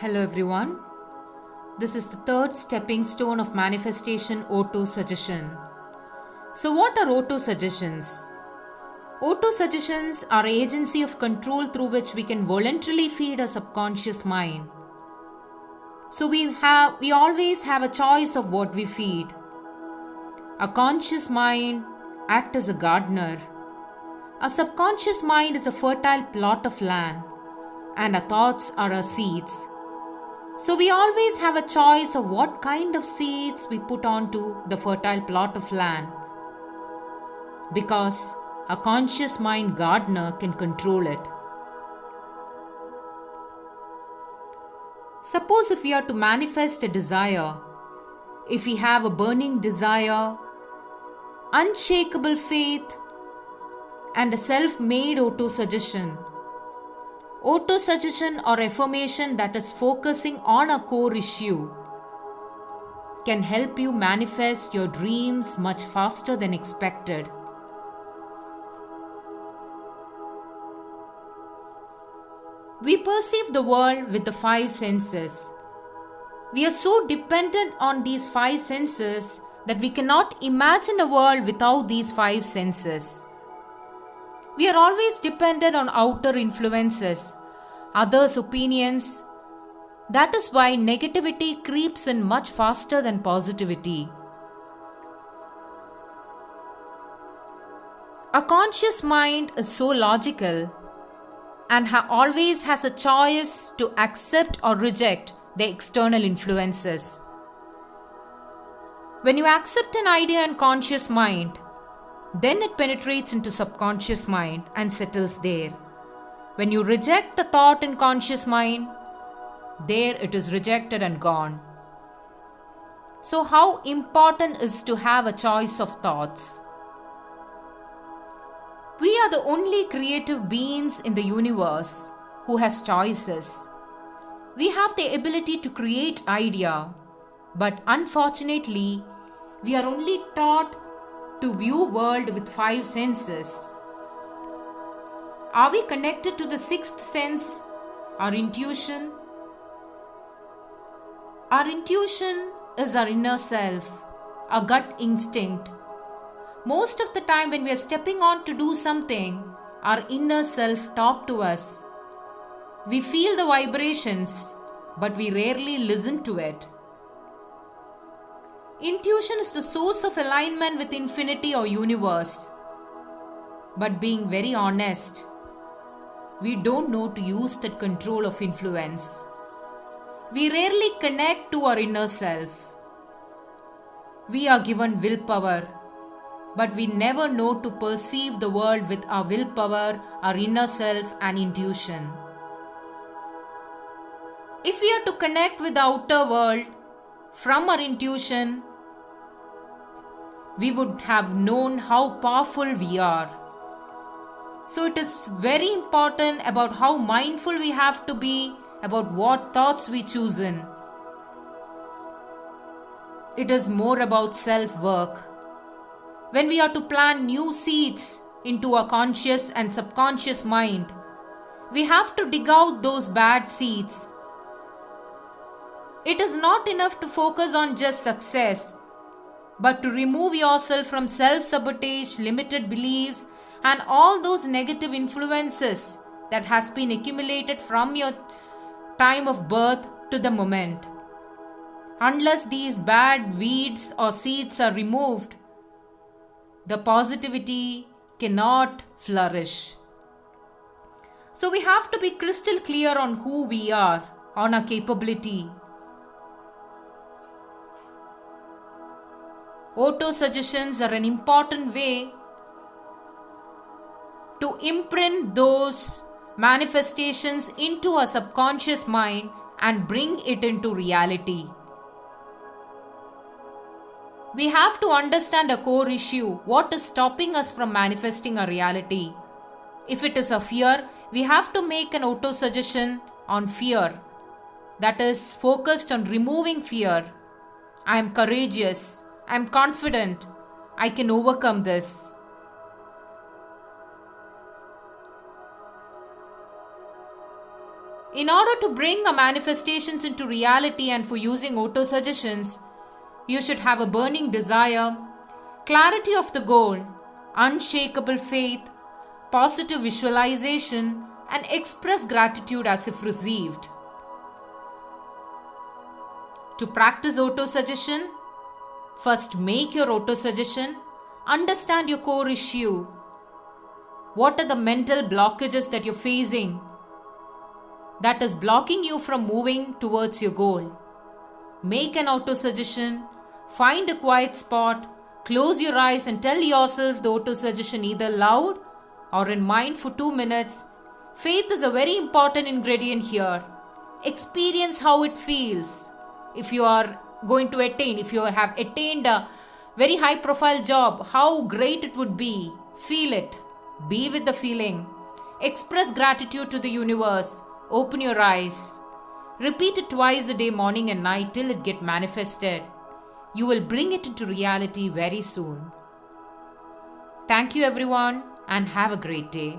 Hello everyone. This is the third stepping stone of manifestation auto-suggestion. So what are auto-suggestions? Auto-suggestions are agency of control through which we can voluntarily feed our subconscious mind. So we always have a choice of what we feed. A conscious mind acts as a gardener. A subconscious mind is a fertile plot of land, and our thoughts are our seeds. So we always have a choice of what kind of seeds we put onto the fertile plot of land, because a conscious mind gardener can control it. Suppose if we are to manifest a desire, if we have a burning desire, unshakable faith, and a self-made auto-suggestion or affirmation that is focusing on a core issue can help you manifest your dreams much faster than expected. We perceive the world with the five senses. We are so dependent on these five senses that we cannot imagine a world without these five senses. We are always dependent on outer influences, others' opinions. That is why negativity creeps in much faster than positivity. A conscious mind is so logical and always has a choice to accept or reject the external influences. When you accept an idea in conscious mind, then it penetrates into subconscious mind and settles there. When you reject the thought in conscious mind, there it is rejected and gone. So how important is to have a choice of thoughts? We are the only creative beings in the universe who has choices. We have the ability to create idea, but unfortunately, we are only taught to view world with five senses. Are we connected to the sixth sense, our intuition? Our intuition is our inner self, our gut instinct. Most of the time when we are stepping on to do something, our inner self talks to us. We feel the vibrations, but we rarely listen to it. Intuition is the source of alignment with infinity or universe. But being very honest, we don't know to use that control of influence. We rarely connect to our inner self. We are given willpower, but we never know to perceive the world with our willpower, our inner self and intuition. If we are to connect with the outer world from our intuition, we would have known how powerful we are. So it is very important about how mindful we have to be about what thoughts we choose in. It is more about self-work. When we are to plant new seeds into our conscious and subconscious mind, we have to dig out those bad seeds. It is not enough to focus on just success, but to remove yourself from self-sabotage, limited beliefs, and all those negative influences that has been accumulated from your time of birth to the moment. Unless these bad weeds or seeds are removed, the positivity cannot flourish. So we have to be crystal clear on who we are, on our capability. Auto-suggestions are an important way to imprint those manifestations into our subconscious mind and bring it into reality. We have to understand a core issue, what is stopping us from manifesting a reality. If it is a fear, we have to make an auto-suggestion on fear that is focused on removing fear. I am courageous. I am confident. I can overcome this. In order to bring a manifestations into reality and for using auto-suggestions, you should have a burning desire, clarity of the goal, unshakable faith, positive visualization, and express gratitude as if received. To practice auto-suggestion, first make your auto-suggestion, understand your core issue. What are the mental blockages that you're facing that is blocking you from moving towards your goal? Make an auto-suggestion, find a quiet spot, close your eyes and tell yourself the auto-suggestion either loud or in mind for 2 minutes. Faith is a very important ingredient here. Experience how it feels. If you are going to attain, if you have attained a very high profile job, how great it would be. Feel it. Be with the feeling. Express gratitude to the universe. Open your eyes. Repeat it twice a day, morning and night, till it gets manifested. You will bring it into reality very soon. Thank you everyone and have a great day.